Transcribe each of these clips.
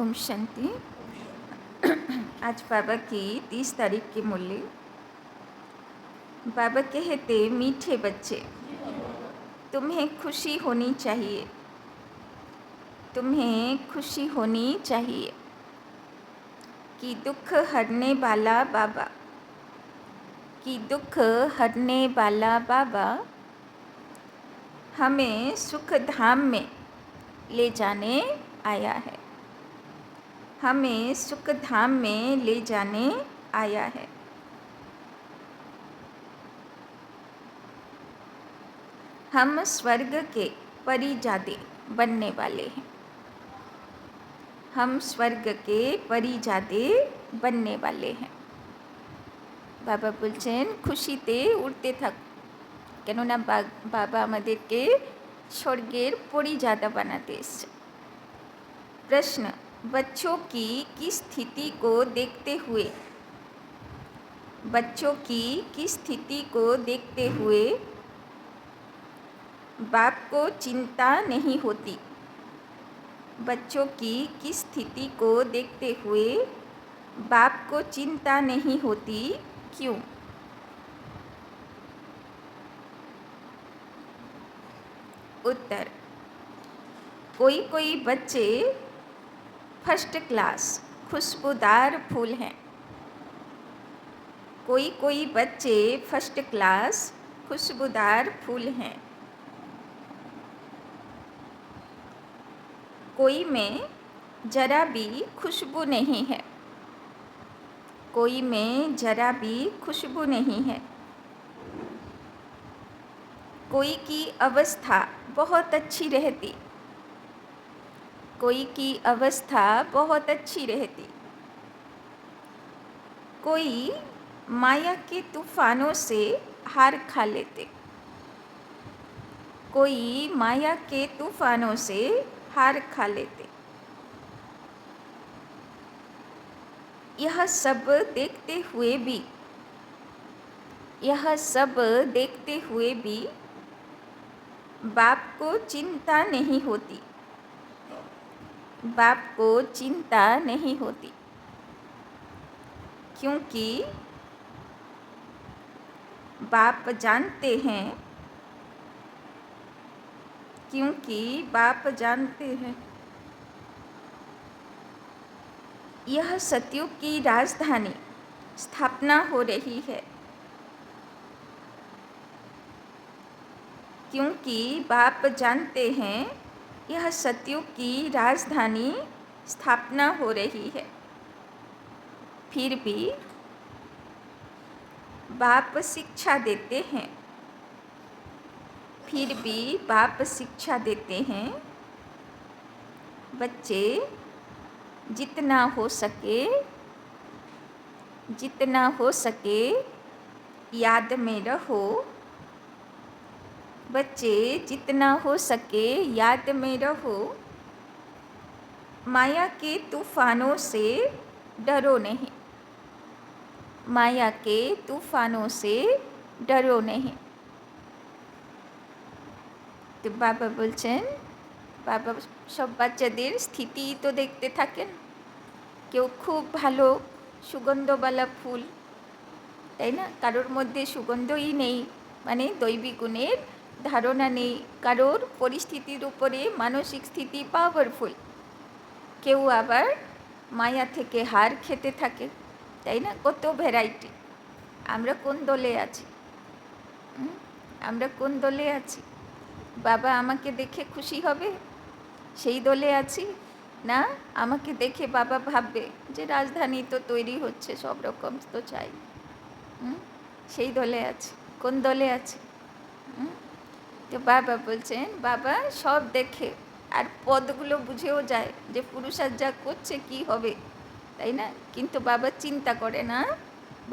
ओम शांति। आज बाबा की 30 तारीख की मुरली। बाबा कहते, मीठे बच्चे, तुम्हें खुशी होनी चाहिए, तुम्हें खुशी होनी चाहिए कि दुख हरने वाला बाबा, कि दुख हरने वाला बाबा हमें सुख धाम में ले जाने आया है, हमें सुख धाम में ले जाने आया है। हम स्वर्ग के परिजादे बनने वाले हैं, हम स्वर्ग के परिजादे बनने वाले हैं। बाबा बोलছেন খুশিতে উঠতে থাক, কেননা বাবা আমাদেরকে স্বর্গের পরিজাদা বানাতে এসেছে। प्रश्न, बच्चों की किस स्थिति को देखते हुए, बच्चों की किस स्थिति को देखते हुए बाप को चिंता नहीं होती, बच्चों की किस स्थिति को देखते हुए बाप को चिंता नहीं होती, क्यों? उत्तर, कोई कोई बच्चे फर्स्ट क्लास खुशबूदार फूल हैं, कोई कोई बच्चे फर्स्ट क्लास खुशबूदार फूल हैं, कोई में जरा भी खुशबू नहीं है, कोई में जरा भी खुशबू नहीं है, कोई की अवस्था बहुत अच्छी रहती, कोई की अवस्था बहुत अच्छी रहती, कोई माया के तूफानों से हार खा लेते, कोई माया के तूफानों से हार खा लेते। यह सब देखते हुए भी, यह सब देखते हुए भी बाप को चिंता नहीं होती, बाप को चिंता नहीं होती, क्योंकि बाप जानते हैं, क्योंकि बाप जानते हैं यह सतयुग की राजधानी स्थापना हो रही है, क्योंकि बाप जानते हैं यह सतयुग की राजधानी स्थापना हो रही है। फिर भी बाप शिक्षा देते हैं, फिर भी बाप शिक्षा देते हैं, बच्चे जितना हो सके, जितना हो सके याद में रहो, बच्चे जितना हो सके याद में रहो, माया के तूफानों से डरो नहीं, माया के तूफानों से डरो नहीं। तो बाबा बोलছেন, বাবা সব বাচ্চাদের স্থিতি তো দেখতে থাকেন, কেউ খুব ভালো সুগন্ধওয়ালা ফুল, তাই না? কারোর মধ্যে সুগন্ধই নেই, মানে দৈবিক গুণের ধারণা নেই, কারোর পরিস্থিতির উপরে মানসিক স্থিতি পাওয়ারফুল, কেউ আবার মায়া থেকে হার খেতে থাকে, তাই না? কত ভ্যারাইটি। আমরা কোন দলে আছি? আমরা কোন দলে আছি? বাবা আমাকে দেখে খুশি হবে সেই দলে আছি, না আমাকে দেখে বাবা ভাববে যে রাজধানী তো তৈরি হচ্ছে, সব রকম তো চাই, সেই দলে আছি? কোন দলে আছি? তো বাবা বলছেন, বাবা সব দেখে আর পদগুলো বুঝেও যায় যে পুরুষার যা করছে কি হবে, তাই না? কিন্তু বাবা চিন্তা করে না,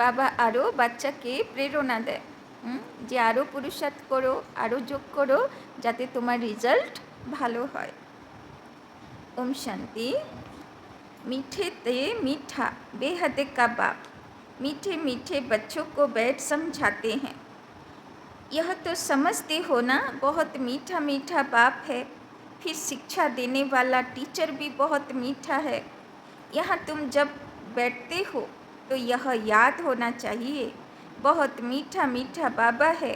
বাবা আরও বাচ্চাকে প্রেরণা দেয় যে আরও পুরুষার্থ করো, আরও যোগ করো, যাতে তোমার রেজাল্ট ভালো হয়। ओम शांति। मीठे ते मीठा बेहद का बाप मीठे मीठे बच्चों को बैठ समझाते हैं, यह तो समझते हो ना, बहुत मीठा मीठा बाप है, फिर शिक्षा देने वाला टीचर भी बहुत मीठा है, यहाँ तुम जब बैठते हो तो यह याद होना चाहिए, बहुत मीठा मीठा बाबा है,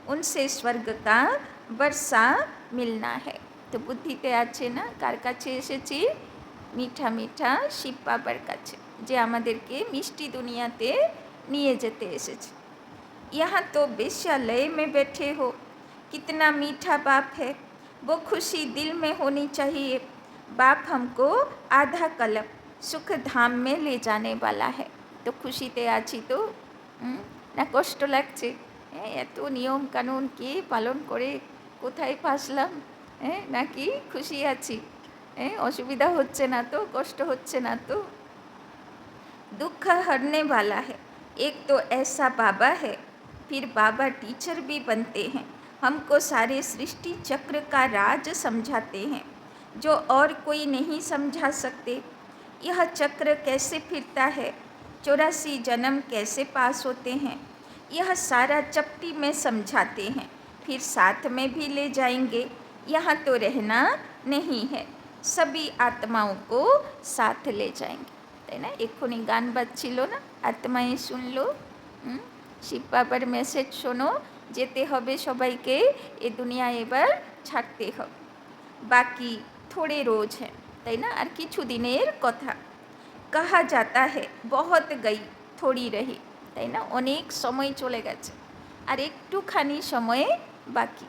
उनसे स्वर्ग का वर्षा मिलना है। তো বুদ্ধিতে আছে না কার কাছে এসেছি? মিঠা মিঠা শিব বাবার কাছে, যে আমাদেরকে মিষ্টি দুনিয়াতে নিয়ে যেতে এসেছে। यहाँ तो वेश्यालय में बैठे हो, कितना मीठा बाप है, वो खुशी दिल में होनी चाहिए। बाप हमको आधा कल्प सुख धाम में ले जाने वाला है। तो খুশিতে আছি তো, না কষ্ট লাগছে? এত নিয়ম কানুন কে পালন করে কোথায় ফাঁসলাম? নাকি খুশি আছি? অসুবিধা হচ্ছে না তো, কষ্ট হচ্ছে না তো? दुख हरने वाला है, एक तो ऐसा बाबा है, फिर बाबा टीचर भी बनते हैं, हमको सारे सृष्टि चक्र का राज समझाते हैं, जो और कोई नहीं समझा सकते। यह चक्र कैसे फिरता है, 84 जन्म कैसे पास होते हैं, यह सारा चपटी में समझाते हैं, फिर साथ में भी ले जाएंगे। यहाँ तो रहना नहीं है, सभी आत्माओं को साथ ले जाएंगे। তাই না? এক্ষুনি গান বাজছিল না, আত্মায় শুনলো। শিব বাবার মেসেজ শোনো, যেতে হবে সবাইকে, এ দুনিয়া এবার ছাড়তে হবে, বাকি থোড়ে রোজ হ্যাঁ, তাই না? আর কিছু দিনের কথা। কাহা যাতা হ্যাঁ বহুত গই থোড়ি রহি, তাই না? অনেক সময় চলে গেছে আর একটুখানি সময়ে বাকি।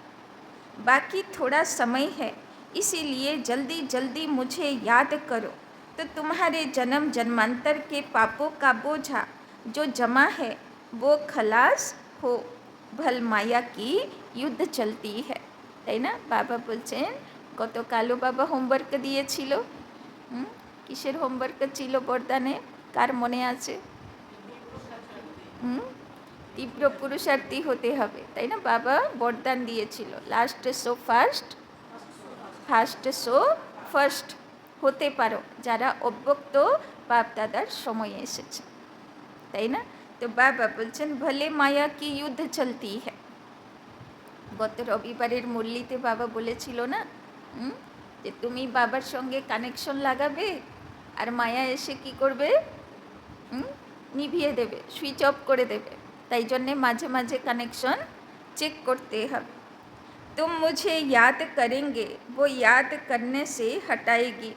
बाकी थोड़ा समय है, इसीलिए जल्दी जल्दी मुझे याद करो, तो तुम्हारे जन्म जन्मांतर के पापों का बोझा जो जमा है वो खलास हो। भल माया की युद्ध चलती है, তাই না? বাবা বলছেন গতকালও বাবা হোমওয়ার্ক দিয়েছিল। কিসের হোমওয়ার্ক ছিল বরদানে, কার মনে আছে? তীব্র পুরুষার্থী হতে হবে, তাই না? বাবা বরদান দিয়েছিল, last show first, first show first হতে পারো যারা অব্যক্ত বাপ দাদার সময়ে এসেছে, তাই না? তো বাবা বলছেন ভলে মায়া কি যুদ্ধ চলতি হ্যাঁ। গত রবিবারের মুরলিতে বাবা বলেছিল না যে তুমি বাবার সঙ্গে কানেকশন লাগাবে আর মায়া এসে কি করবে? নিভিয়ে দেবে, সুইচ অফ করে দেবে। তাই জন্যে মাঝে মাঝে কানেকশন চেক করতে হবে। तुम मुझे याद करेंगे, वो याद करने से हटाएगी,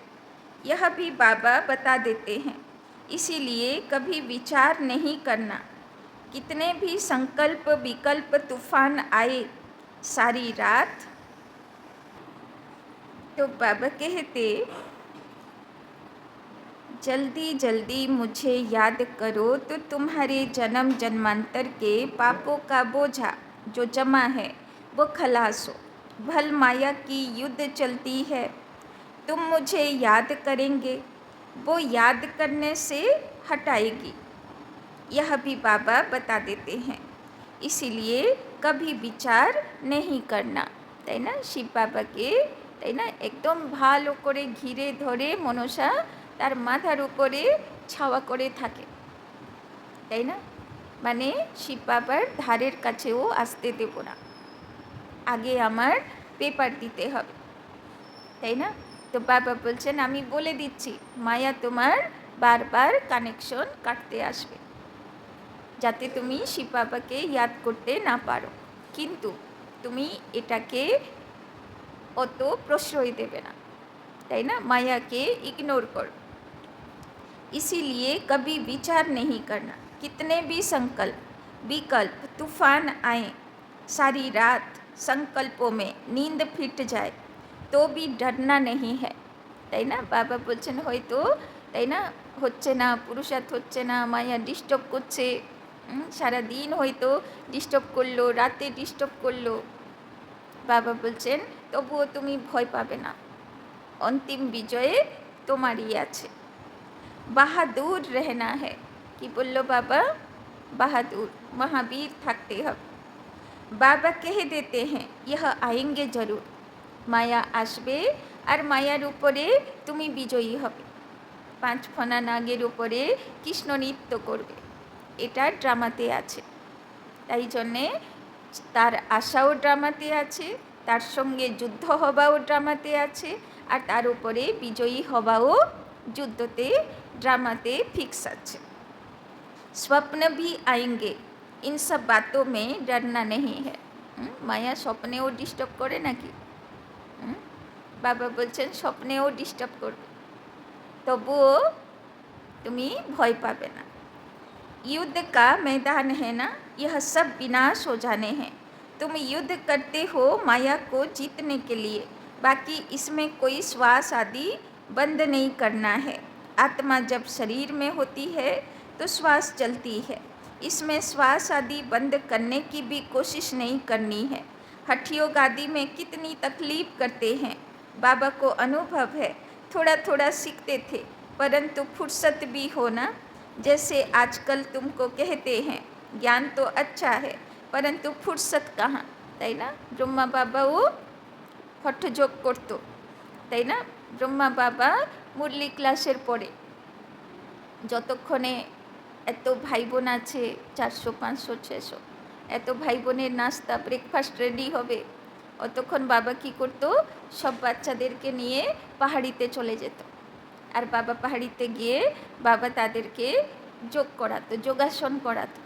यह भी बाबा बता देते हैं। इसीलिए कभी विचार नहीं करना, कितने भी संकल्प विकल्प तूफान आए सारी रात। तो बाबा कहते जल्दी जल्दी मुझे याद करो, तो तुम्हारे जन्म जन्मांतर के पापों का बोझा जो जमा है वो खलास हो। भल माया की युद्ध चलती है, तुम मुझे याद करेंगे, वो याद करने से हटाएगी, यह भी बाबा बता देते हैं। इसीलिए कभी विचार नहीं करना, তাই না? শিব বাবাকে, তাই না, একদম ভালো করে ঘিরে ধরে মনসা তার মাথার উপরে ছাওয়া করে থাকে, তাই না? মানে শিব বাবার ধারের কাছেও আসতে দেব না, আগে আমার পেপার দিতে হবে, তাই না? তো বাবা বলছেন আমি বলে দিচ্ছি, মায়া তোমার বারবার কানেকশন কাটতে আসবে যাতে তুমি শিব বাবাকে ইয়াদ করতে না পারো, কিন্তু তুমি এটাকে অত প্রশ্রয় দেবে না, তাই না? মায়াকে ইগনোর করো। इसीलिए कभी विचार नहीं करना, कितने भी संकल्प विकल्प तूफान आए सारी रात, संकल्पों में नींद फिट जाए तो भी डरना नहीं है, তাই না? বাবা বলছেন হয়তো, তাই না, হচ্ছে না, পুরুষার্থ হচ্ছে না, মায়া ডিস্টার্ব করছে, সারাদিন হয়তো ডিস্টার্ব করলো, রাতে ডিস্টার্ব করলো। বাবা বলছেন তবুও তুমি ভয় পাবে না, অন্তিম বিজয়ে তোমারই আছে। বাহাদুর रहना है, কি বললো বাবা? বাহাদুর, মহাবীর থাকতে হবে। বাবা कह देते हैं यह आएंगे जरूर, মায়া আসবে আর মায়ার উপরে তুমি বিজয়ী হবে। 5 ফনা নাগের উপরে কৃষ্ণ নৃত্য করবে, এটা ড্রামাতে আছে, তাই জন্যে তার আশাও ড্রামাতে আছে, তার সঙ্গে যুদ্ধ হওয়াও ড্রামাতে আছে, আর তার উপরে বিজয়ী হওয়াও যুদ্ধতে ड्रामाते फिक्स আছে। स्वप्न भी आएंगे, इन सब बातों में डरना नहीं है। মায়া স্বপ্নেও ডিস্টার্ব করে নাকি? বাবা বলছেন স্বপ্নেও ডিস্টার্ব করবে, তবুও তুমি ভয় পাবে না। युद्ध का मैदान है ना, यह सब विनाश हो जाने हैं। तुम युद्ध करते हो माया को जीतने के लिए, बाकी इसमें कोई श्वास आदि बंद नहीं करना है। आत्मा जब शरीर में होती है तो श्वास चलती है, इसमें श्वास आदि बंद करने की भी कोशिश नहीं करनी है। हठयोग आदि में कितनी तकलीफ करते हैं, बाबा को अनुभव है। थोड़ा थोड़ा सीखते थे, परंतु फुर्सत भी होना, जैसे आजकल तुमको कहते हैं ज्ञान तो अच्छा है परंतु फुर्सत कहाँ, তাই না? ব্রহ্মা বাবাও হঠযোগ করতো, তাই না? ব্রহ্মা বাবা মুরলি ক্লাসের পরে যতক্ষণে এত ভাই বোন আছে 400 500 600 এত ভাই বোনের নাস্তা ব্রেকফাস্ট রেডি হবে, অতক্ষণ বাবা কি করতো, সব বাচ্চাদেরকে নিয়ে পাহাড়িতে চলে যেত। আর বাবা পাহাড়িতে গিয়ে বাবা তাদেরকে যোগ করাতো, যোগাসন করাতো,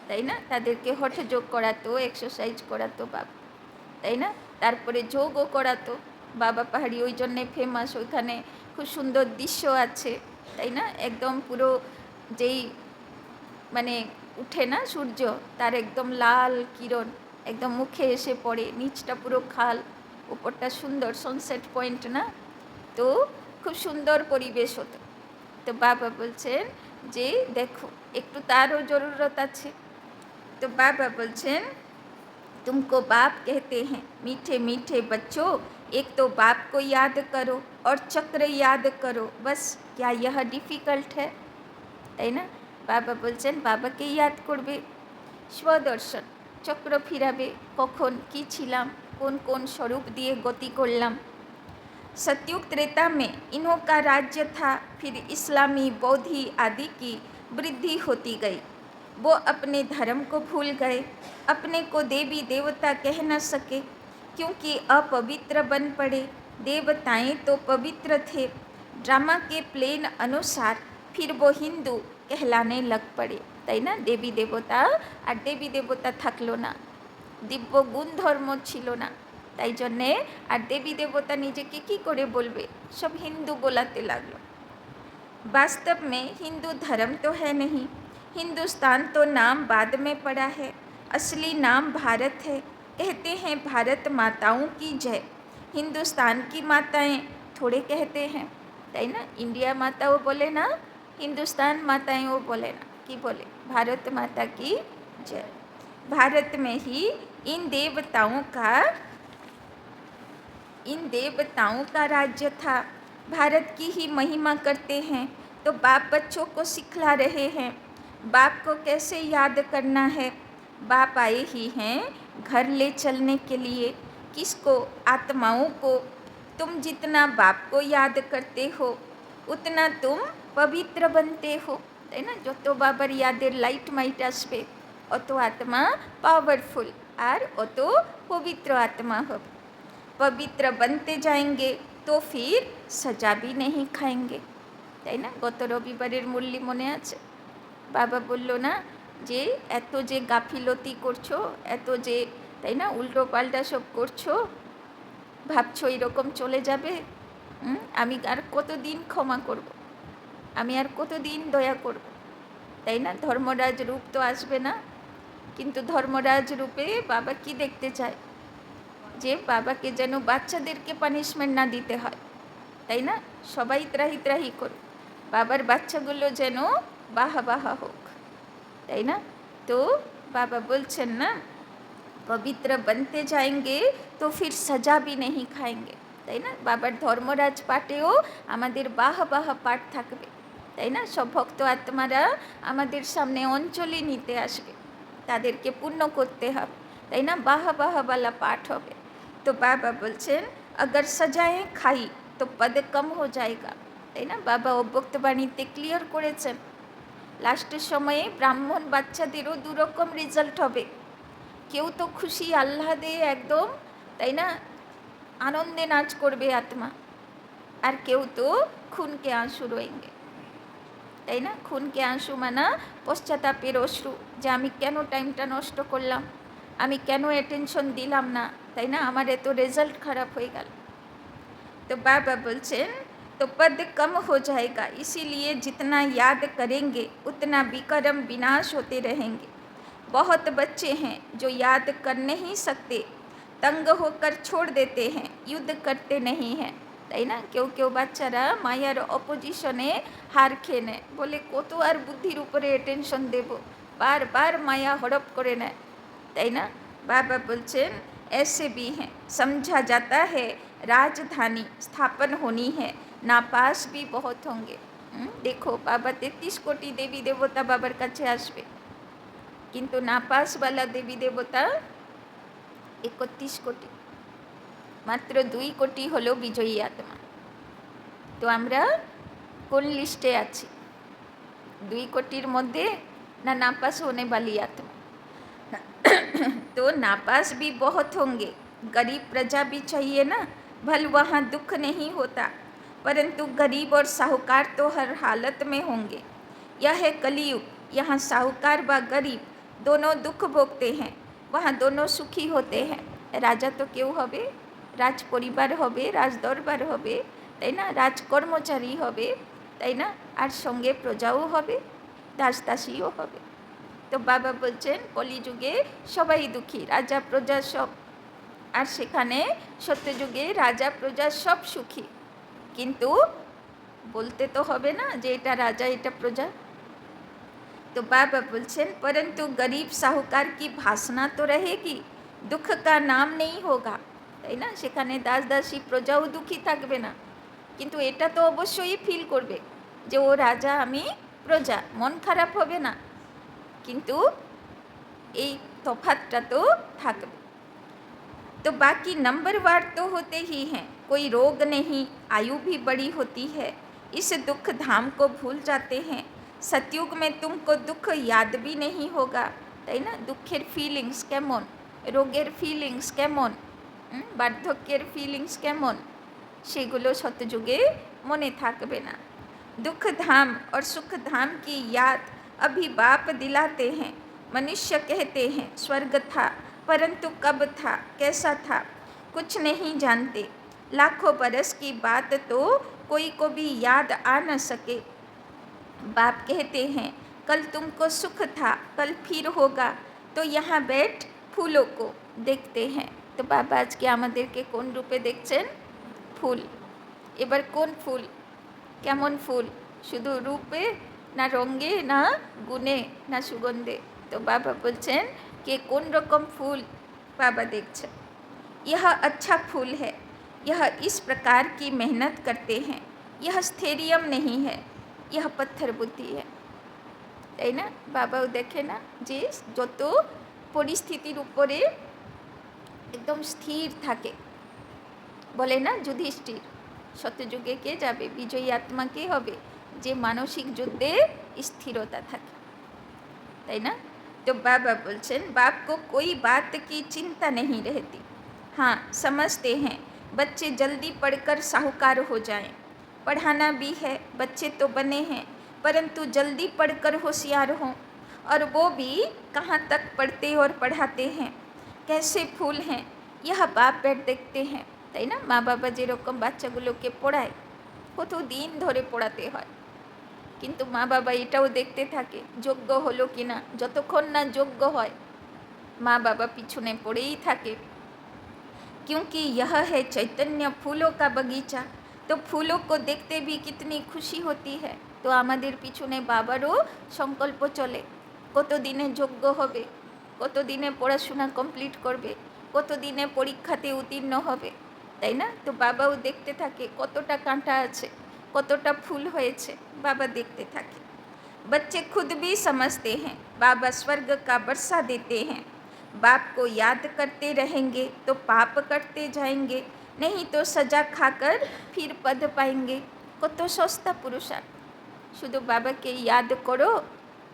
তাই না? তাদেরকে হঠযোগ করাতো, এক্সারসাইজ করাতো বাবা, তাই না? তারপরে যোগও করাতো বাবা। পাহাড়ি ওই জন্যে ফেমাস, ওইখানে খুব সুন্দর দৃশ্য আছে, তাই না? একদম পুরো যেই মানে উঠে না সূর্য, তার একদম লাল কিরণ একদম মুখে এসে পড়ে, নিচটা পুরো খাল, উপরটা সুন্দর সানসেট পয়েন্ট না, তো খুব সুন্দর পরিবেশ হতো। তো বাবা বলছেন যে দেখো একটু তারও জরুরত আছে। তো বাবা বলছেন तुमको बाप कहते हैं, मीठे मीठे बच्चों, एक तो बाप को याद करो और चक्र याद करो, बस क्या यह डिफिकल्ट है, তাই না? বাবা বলছেন বাবাকে ইয়াদ করবে, স্বদর্শন চক্র ফিরাবে, কখন কি ছিলাম, কোন কোন স্বরূপ দিয়ে গতি করলাম। सतयुग त्रेता में इन्हों का राज्य था, फिर इस्लामी बौद्धि आदि की वृद्धि होती गई। वो अपने धर्म को भूल गए, अपने को देवी देवता कह न सके क्योंकि अपवित्र बन पड़े। देवताएं तो पवित्र थे, ड्रामा के प्लेन अनुसार फिर वो हिंदू कहलाने लग पड़े, তাই না? দেবী দেবতা আর দেবী দেবতা থাকলো না, দিব্য গুণ ধর্ম ছিল না, তাই জন্যে আর দেবী দেবতা নিজেকে কী করে বলবে, সব হিন্দু बोलाते লাগলো। वास्तव में हिंदू धर्म तो है नहीं, हिंदुस्तान तो नाम बाद में पड़ा है, असली नाम भारत है। कहते हैं भारत माताओं की जय, हिंदुस्तान की माताएं थोड़े कहते हैं, তাই না? इंडिया माताओं बोले ना, हिंदुस्तान माताएं वो बोले ना, कि बोले भारत माता की जय। भारत में ही इन देवताओं का राज्य था, भारत की ही महिमा करते हैं। तो बाप बच्चों को सिखला रहे हैं बाप को कैसे याद करना है। बाप आए ही हैं घर ले चलने के लिए, किसको, आत्माओं को। तुम जितना बाप को याद करते हो उतना तुम पवित्र बनते हो, তাই না? যত বাবার ইয়াদের লাইট মাইট আসবে অত আত্মা পাওয়ারফুল আর অত পবিত্র আত্মা হবে। पवित्र बनते जाएंगे तो फिर सजा भी नहीं खाएंगे, তাই না? গত রবিবারের মুরলি মনে আছে? বাবা বলল না যে এত যে গাফিলতি করছো, এত যে, তাই না, উল্টো পাল্টা সব করছো, ভাবছো এরকম চলে যাবে, আমি আর কতদিন ক্ষমা করব, আমি আর কতদিন দয়া করব, তাই না? ধর্মরাজ রূপ তো আসবে না, কিন্তু ধর্মরাজ রূপে বাবা কি দেখতে চায়, যে বাবাকে যেন বাচ্চাদেরকে পানিশমেন্ট না দিতে হয়, তাই না? সবাই ত্রাহি ত্রাহি করুক, বাবার বাচ্চাগুলো যেন বাহা বাহা হোক, তাই না? তো বাবা বলছেন না পবিত্র बनते जाएंगे तो फिर सजा भी नहीं खाएंगे, তাই না? বাবার ধর্মরাজ পাঠেও আমাদের বাহ বাহ পাঠ থাকবে, তাই না? সব ভক্ত আত্মারা আমাদের সামনে অঞ্জলি নিতে আসবে, তাদেরকে পূর্ণ করতে হবে, তাই না? বাহ বাহওয়ালা পাঠ হবে। তো বাবা বলছেন अगर सजाएं खाई तो पद कम हो जाएगा, তাই না? বাবা অব্যক্তবাণীতে ক্লিয়ার করেছেন লাস্টের সময়ে ব্রাহ্মণ বাচ্চাদেরও দুরকম রেজাল্ট হবে। কেউ তো খুশি আহ্লাদে একদম, তাই না, আনন্দে নাচ করবে আত্মা, আর কেউ তো খুনকে আঁসু রোয়েঙ্গে, তাই না? খুনকে আঁসু মানা পশ্চাতাপের অশ্রু, যে আমি কেন টাইমটা নষ্ট করলাম, আমি কেন অ্যাটেনশন দিলাম না, তাই না? আমার এত রেজাল্ট খারাপ হয়ে গেল। तो बाबा बोलছেন तो पद कम हो जाएगा, इसीलिए जितना याद करेंगे उतना विक्रम विनाश होते रहेंगे। बहुत बच्चे हैं जो याद कर नहीं सकते, तंग होकर छोड़ देते हैं, युद्ध करते नहीं हैं, তাই না? কেউ কেউ বাচ্চারা মায়ার অপোজিশনে হার খেয়ে নেয়, বলে কত আর বুদ্ধির উপরে অ্যাটেনশন দেব, বারবার মায়া হড়প করে নেয়, তাই না? বাবা বলছেন ऐसे भी हैं, समझा जाता है राजधानी स्थापन होनी है, नापास भी बहुत होंगे। देखो बाबा 33 कोटी देवी देवता बाबार काছে আসবে, কিন্তু নাপাসওয়ালা দেবী দেবতা 31 কোটি, মাত্র 2 কোটি হলো বিজয়ী আত্মা। তো আমরা কোন লিস্টে আছি? 2 কোটির মধ্যে না নাপাস होने वाली आत्मा? तो नापास भी बहुत होंगे, गरीब प्रजा भी चाहिए ना, भल वहाँ दुख नहीं होता, परंतु गरीब और साहूकार तो हर हालत में होंगे। यह है कलयुग, यहाँ साहूकार व गरीब दोनों दुख भोगते हैं, वहाँ दोनों सुखी होते हैं। राजा तो क्यों होबे, राज परिवार होबे, राज दरबार होबे, ताई ना, राज कर्मचारी होबे, ताई ना, और संगे प्रजाओ होबे, दास दासीও होबे। तो बाबा बोलছেন কলিযুগে সবাই দুঃখী, রাজা প্রজা সব, আর সেখানে সত্যযুগে রাজা প্রজা সব সুখী, কিন্তু বলতে তো হবে না যে এটা রাজা এটা প্রজা। तो बाबा बोलছেন परंतु गरीब साहूकार की भासना तो रहेगी, दुख का नाम नहीं होगा, তাই না? সেখানে দাস দাসী প্রজাও দুঃখী থাকবে না, কিন্তু এটা তো অবশ্যই ফিল করবে যে ও রাজা আমি প্রজা, মন খারাপ হবে না, কিন্তু এই তফাতটা তো থাকবে। तो बाकी नंबरवार तो होते ही हैं, कोई रोग नहीं, आयु भी बड़ी होती है, इस दुख धाम को भूल जाते हैं। सतयुग में तुमको दुख याद भी नहीं होगा, তাই না? দুঃখের ফিলিংস কেমন, রোগের ফিলিংস কেমন, বার্ধক্যের ফিলিংস কেমন, সেগুলো সত্যযুগে মনে থাকবে না। दुख धाम और सुख धाम की याद अभी बाप दिलाते हैं। मनुष्य कहते हैं स्वर्ग था, परंतु कब था, कैसा था, कुछ नहीं जानते। लाखों बरस की बात तो कोई को भी याद आ न सके। बाप कहते हैं कल तुमको सुख था, कल फिर होगा, तो यहाँ बैठ फूलों को देखते हैं। तो बाबा আজকে আমাদেরকে কোন রূপে দেখছেন? ফুল। এবার কোন ফুল, কেমন ফুল, শুধু রূপে না রঙে না গুণে না সুগন্ধে? তো বাবা বলছেন কে কোন রকম ফুল बाबा देखছেন। यह अच्छा फूल है, यह इस प्रकार की मेहनत करते हैं, यह स्थैर्यम नहीं है, यह पत्थर बुद्धि है, তাই না? বাবাও দেখে না যে যত পরিস্থিতির উপরে একদম স্থির থাকে, বলে না যুধিষ্ঠির সত্যযুগে কে যাবে, বিজয়ী আত্মা কে হবে, যে মানসিক যুদ্ধে স্থিরতা থাকে, তাই না? तो बाबा बोलছেন बाप को कोई बात की चिंता नहीं रहती। हाँ समझते हैं बच्चे जल्दी पढ़कर साहूकार हो जाएं, पढ़ाना भी है, बच्चे तो बने हैं, परंतु जल्दी पढ़कर होशियार हों, और वो भी कहाँ तक पढ़ते और पढ़ाते हैं, कैसे फूल हैं, यह बाप बैठ देखते हैं, তাই না? মা বাবা যেরকম বাচ্চাগুলোকে পড়ায়, কত দিন ধরে পড়াতে হয়, কিন্তু মা বাবা এটাও দেখতে থাকে যোগ্য হলো কি না, যতক্ষণ না যোগ্য হয় মা বাবা পিছনে পড়েই থাকে। क्योंकि यह है चैतन्य फूलों का बगीचा, तो फूलों को देखते भी कितनी खुशी होती है। तो আমাদের পিছনে বাবারও সংকল্প চলে, কত দিনে যোগ্য হবে, কত দিনে পড়াশোনা কমপ্লিট করবে, কত দিনে পরীক্ষাতে উত্তীর্ণ হবে, তাই না? তো বাবাও দেখতে থাকে কতটা কাঁটা আছে, কতটা ফুল হয়েছে, बाबा देखते থাকে। बच्चे खुद भी समझते हैं बाबा स्वर्ग का बरसा देते हैं। बाप को याद करते रहेंगे तो पाप करते जाएंगे, नहीं तो सजा खाकर फिर पद पाएंगे। কত সস্তা পুরুষার্থ, শুধু বাবাকে याद করো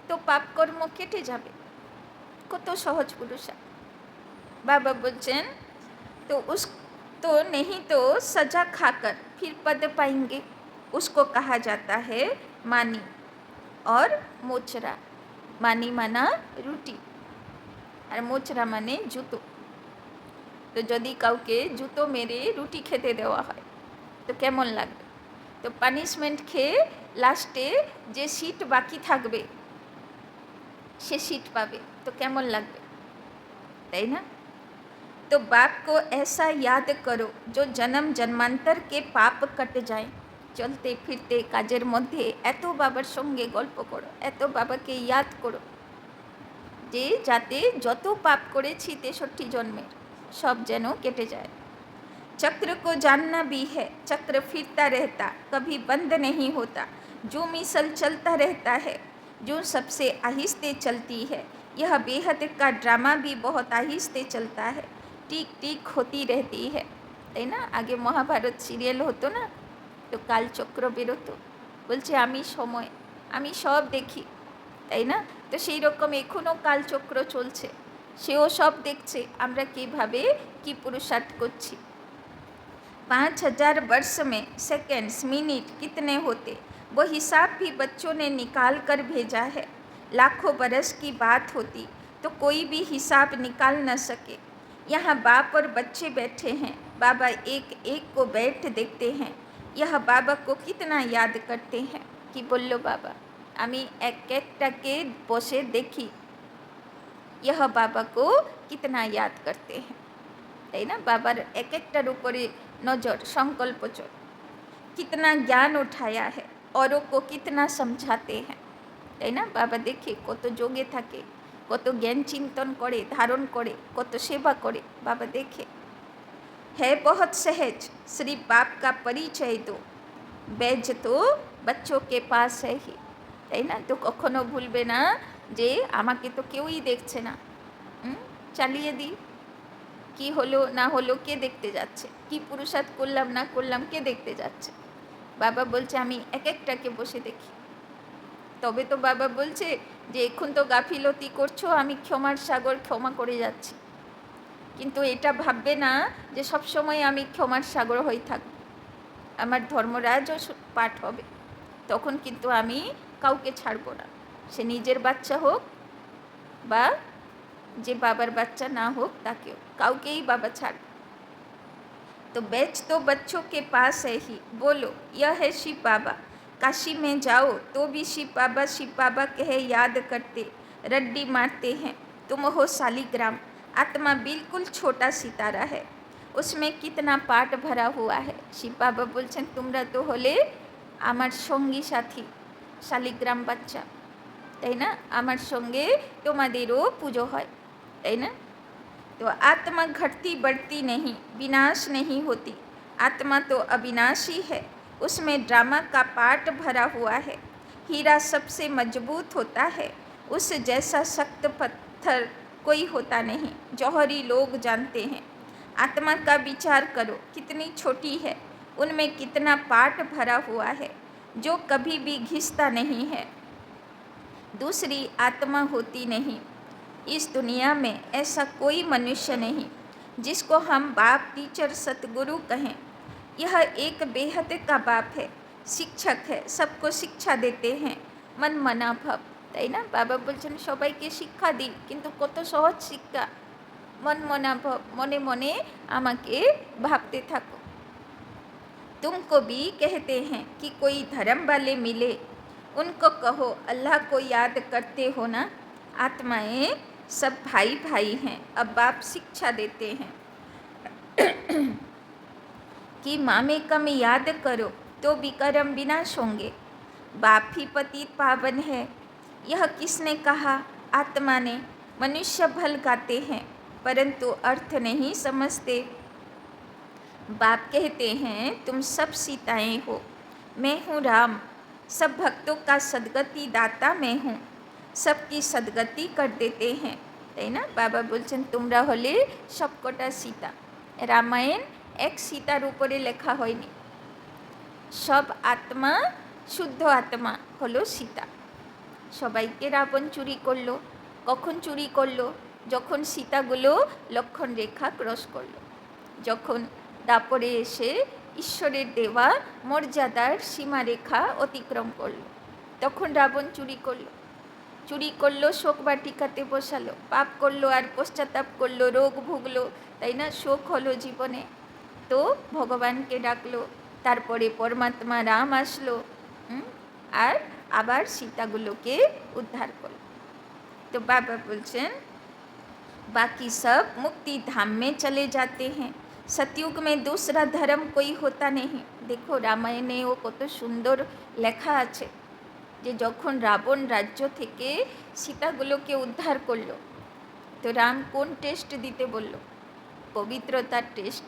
তো পাপ কর্ম কেটে যাবে, কত সহজ পুরুষার্থ। বাবা বলছেন तो उस तो नहीं तो सजा खाकर फिर पद पाएंगे, उसको कहा जाता है मानी और मोचरा। मानी माना रुटी और मोचरा माने जूतो। तो यदि काउके जूतो मेरे रुटी खेते देवा है तो केमन लागबे? तो पानिशमेंट खेये लास्टे जे सीट बाकी थाकबे से सीट पाबे, तो केमन लागबे, ताई ना? तो बाप को ऐसा याद करो जो जन्म जन्मांतर के पाप कट जाए। चलते फिरते काजेर मध्य एत बाबार संगे गल्प करो, एत बाबाके याद करो जे जाते जत पाप करेछि 63 जन्मेर सब जेनो केटे जाए। चक्र को जानना भी है, चक्र फिरता रहता कभी बंद नहीं होता, जो मिसल चलता रहता है, जो सबसे आहिस्ते चलती है। यह बेहद का ड्रामा भी बहुत आहिस्ते चलता है, टिक टिक होती रहती है ना? आगे महाभारत सीरियल होतो ना, तो कालचक्र बेरोतो, बोलছে আমি সময় আমি সব দেখি, তাই না? তো সেই রকম এখনও কালচক্র চলছে, সেও সব দেখছে আমরা কীভাবে কি পুরুষার্থ করছি। 5000 वर्ष में सेकेंड्स मिनट कितने होते, वो हिसाब भी बच्चों ने निकाल कर भेजा है। लाखों बरस की बात होती तो कोई भी हिसाब निकाल न सके। यहाँ बाप और बच्चे बैठे हैं, बाबा एक एक को बैठ देखते हैं। यह बाबा को कितना याद करते हैं कि बोलो बाबा आमी एक एकटाके बसे देखी, यह बाबा को कितना याद करते हैं, ताई ना? बाबार एक एकटार उपरे नजर संकल्प चल, कितना ज्ञान उठाया है, औरों को कितना समझाते हैं, ताई ना? बाबा देखे कत जोगे थाके, कत ज्ञान चिंतन करे, धारण करे, कत सेवा करे, बाबा देखे। है बहुत सहज, सिर्फ बाप का परिचय दो, बैज तो बच्चों के पास है ही, ताई ना? तो कखनो भूलबे ना जे आमाके तो केउई देखछे ना, चालिए दी, কি হলো না হলো কে দেখতে যাচ্ছে, কি পুরুষার্থ করলাম না করলাম কে দেখতে যাচ্ছে? বাবা বলছে আমি এক একটাকে বসে দেখি। তবে তো বাবা বলছে যে এখন তো গাফিলতি করছো, আমি ক্ষমার সাগর ক্ষমা করে যাচ্ছি, কিন্তু এটা ভাববে না যে সব সময় আমি ক্ষমার সাগর হয়ে থাকব। আমার ধর্মরাজও পাঠ হবে, তখন কিন্তু আমি কাউকে ছাড়ব না, সে নিজের বাচ্চা হোক বা যে बाबार बच्चा ना हो, ताके काउके ही बाबा छाड़। तो बैच तो बच्चों के पास है ही, बोलो यह है शिव बाबा। काशी में जाओ तो भी शिव बाबा कहे याद करते, रड्डी मारते हैं। तुम हो शालिग्राम, आत्मा बिल्कुल छोटा सितारा है, उसमें कितना पाठ भरा हुआ है। शिव बाबा बोलছেন তোমরা তো হলে আমার সঙ্গী সাথী শালিগ্রাম বাচ্চা, তাই না? আমার সঙ্গে তোমাদেরও পুজো হয়, है ना? तो आत्मा घटती बढ़ती नहीं, विनाश नहीं होती, आत्मा तो अविनाशी है, उसमें ड्रामा का पार्ट भरा हुआ है। हीरा सबसे मजबूत होता है, उस जैसा सख्त पत्थर कोई होता नहीं, जौहरी लोग जानते हैं। आत्मा का विचार करो कितनी छोटी है, उनमें कितना पार्ट भरा हुआ है, जो कभी भी घिसता नहीं है। दूसरी आत्मा होती नहीं। इस दुनिया में ऐसा कोई मनुष्य नहीं जिसको हम बाप टीचर सतगुरु कहें। यह एक बेहद का बाप है, शिक्षक है, सबको शिक्षा देते हैं, मन मना भाव, ताई ना? बाबा बोलছেন সবাইকে শিক্ষা দিই, কিন্তু কত সহজ শিক্ষা, मन मना भाव, मने मने আমাকে ভাবতে থাকো। तुमको भी कहते हैं कि कोई धर्म वाले मिले, उनको कहो अल्लाह को याद करते हो ना। आत्माएं सब भाई भाई हैं। अब बाप शिक्षा देते हैं कि मामे कम याद करो तो विकर्म विनाश होंगे। बाप ही पतित पावन है, यह किसने कहा? आत्मा ने। मनुष्य भल गाते हैं परंतु अर्थ नहीं समझते। बाप कहते हैं तुम सब सीताएं हो, मैं हूँ राम, सब भक्तों का सदगति दाता मैं हूँ, सबकी सदगति कर देते हैं, ताई ना? बाबा बोलছেন তোমরা হলে সবকটা সীতা। রামায়ণ এক সীতার উপরে লেখা হয়নি, সব আত্মা শুদ্ধ আত্মা হলো সীতা। সবাইকে রাবণ চুরি করলো, কখন চুরি করলো? যখন সীতাগুলো লক্ষণ রেখা ক্রস করলো, যখন দাপরে এসে ঈশ্বরের দেওয়া মর্যাদার সীমারেখা অতিক্রম করলো। তখন রাবণ চুরি করলো, শোক বাটিকাতে বসালো, পাপ করলো আর পশ্চাতাপ করলো, রোগ ভুগলো, তাই না, শোক হলো জীবনে। তো ভগবানকে ডাকলো, তারপরে পরমাত্মা রাম আসলো, আর আবার সীতাগুলোকে উদ্ধার করলো। তো বাবা বলছেন, बाकी सब मुक्ति धाम में चले जाते हैं, सतयुग में दूसरा धर्म कोई होता नहीं। देखो রামায়ণে ও কত সুন্দর লেখা আছে যে যখন রাবণ রাজ্য থেকে সীতাগুলোকে উদ্ধার করলো, তো রাম কোন টেস্ট দিতে বলল? পবিত্রতার টেস্ট।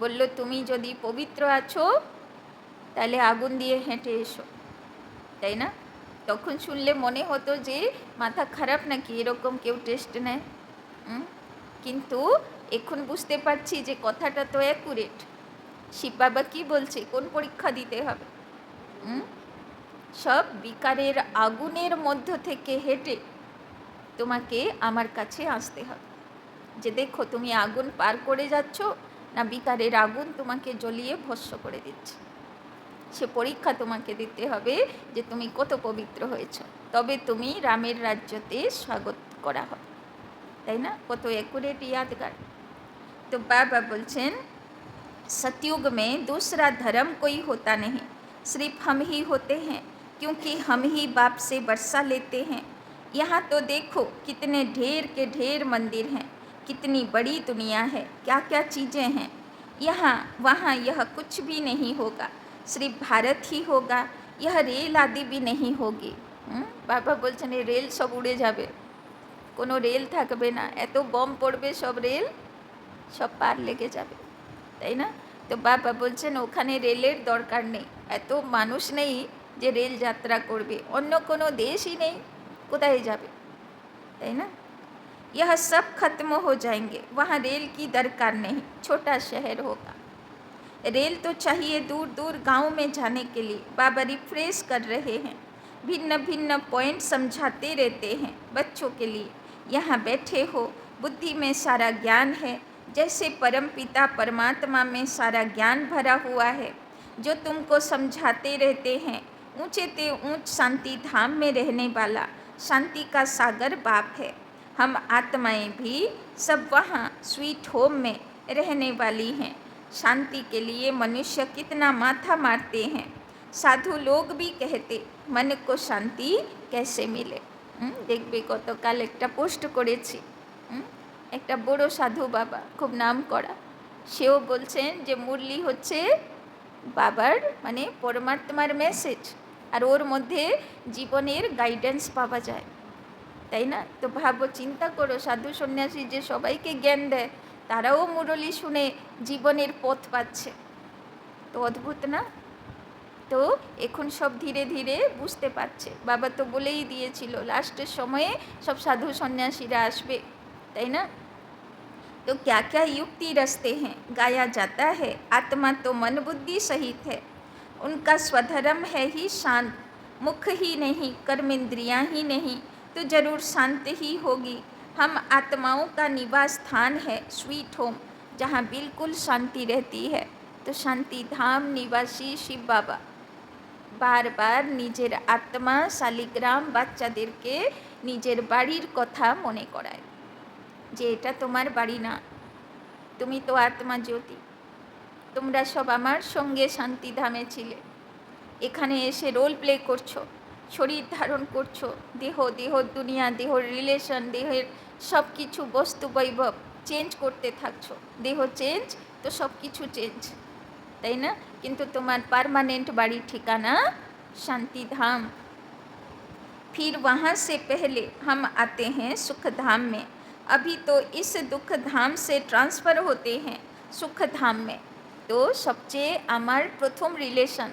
বলল, তুমি যদি পবিত্র আছো তাহলে আগুন দিয়ে হেঁটে এসো, তাই না? তখন শুনলে মনে হতো যে মাথা খারাপ নাকি এরকম কেউ টেস্ট নেয়। কিন্তু এখন বুঝতে পারছি যে কথাটা তো অ্যাকুরেট। শিব বাবা কী বলছে, কোন পরীক্ষা দিতে হবে? সব বিকারের আগুনের মধ্য থেকে হেঁটে তোমাকে আমার কাছে আসতে হবে, যে দেখো তুমি আগুন পার করে যাচ্ছ না বিকারের আগুন তোমাকে জ্বলিয়ে ভস্ম করে দিচ্ছে। সে পরীক্ষা তোমাকে দিতে হবে যে তুমি কত পবিত্র হয়েছ, তবে তুমি রামের রাজ্যতে স্বাগত করা হবে, তাই না? কত অ্যাকুরেট यादगार। तो बाबा बोलছেন, सतयुग में दूसरा धर्म कोई होता नहीं, सिर्फ हम ही होते हैं, क्योंकि हम ही बाप से वर्षा लेते हैं। यहाँ तो देखो कितने ढेर के ढेर मंदिर हैं, कितनी बड़ी दुनिया है, क्या क्या चीज़ें हैं। यहाँ वहाँ यह कुछ भी नहीं होगा, सिर्फ भारत ही होगा, यह रेल आदि भी नहीं होगी। बाबा बोलছেন এই রেল সব উড়ে যাবে, কোনো রেল থাকবে না, এত বম পড়বে, সব রেল সব পার লেগে যাবে, তাই না? তো বাবা বলছেন ওখানে রেলের দরকার নেই, এত মানুষ নেই যে রেল যাত্রা করবে, অন্য কোনো দেশই নেই, কোথায় যাবে, তাই না? यह सब खत्म हो जाएंगे, वहाँ रेल की दरकार नहीं, छोटा शहर होगा। रेल तो चाहिए दूर दूर गांव में जाने के लिए। बाबा रिफ्रेश कर रहे हैं, भिन्न भिन्न पॉइंट समझाते रहते हैं बच्चों के लिए। यहाँ बैठे हो, बुद्धि में सारा ज्ञान है, जैसे परम पिता परमात्मा में सारा ज्ञान भरा हुआ है, जो तुमको समझाते रहते हैं। ऊंचे ते ऊंच शांति धाम में रहने वाला शांति का सागर बाप है। हम आत्माएं भी सब वहाँ स्वीट होम में रहने वाली हैं। शांति के लिए मनुष्य कितना माथा मारते हैं, साधु लोग भी कहते मन को शांति कैसे मिले। देखबे गतकाल एक पोस्ट करेছি, একটা বড় সাধু বাবা, খুব নাম করা, সেও বলছেন যে মুরলি হচ্ছে বাবার মানে পরমাত্মার মেসেজ, আর ওর মধ্যে জীবনের গাইডেন্স পাওয়া যায়, তাই না? তো ভাবো, চিন্তা করো, সাধু সন্ন্যাসী যে সবাইকে জ্ঞান দেয়, তারাও মুরলি শুনে জীবনের পথ পাচ্ছে, তো অদ্ভুত না? তো এখন সব ধীরে ধীরে বুঝতে পারছে। বাবা তো বলেই দিয়েছিল লাস্টের সময়ে সব সাধু সন্ন্যাসীরা আসবে, তাই না? तो क्या क्या युक्ति रचते हैं, गाया जाता है आत्मा तो मन बुद्धि सहित है, उनका स्वधर्म है ही शांत, मुख ही नहीं, कर्म इंद्रियाँ ही नहीं, तो जरूर शांत ही होगी। हम आत्माओं का निवास स्थान है स्वीट होम, जहाँ बिल्कुल शांति रहती है। तो शांति धाम निवासी शिव बाबा बार बार निजेर आत्मा शालिग्राम বাচ্চাদেরকে নিজের বাড়ির কথা মনে করায় যে এটা তোমার বাড়ি না, তুমি তো আত্মা জ্যোতি, তোমরা সব আমার সঙ্গে শান্তিধামে ছিলে, এখানে এসে রোল প্লে করছো, শরীর ধারণ করছো, দেহ দেহর দুনিয়া, দেহর রিলেশন, দেহের সব কিছু বস্তু বৈভব চেঞ্জ করতে থাকছো, দেহ চেঞ্জ তো সব কিছু চেঞ্জ, তাই না? কিন্তু তোমার পার্মানেंट বাড়ি ঠিকানা शांति धाम। फिर वहाँ से पहले हम आते हैं सुख धाम में, अभी तो इस दुख धाम से ट्रांसफ़र होते हैं सुख धाम में। तो সবচেয়ে আমার প্রথম রিলেশন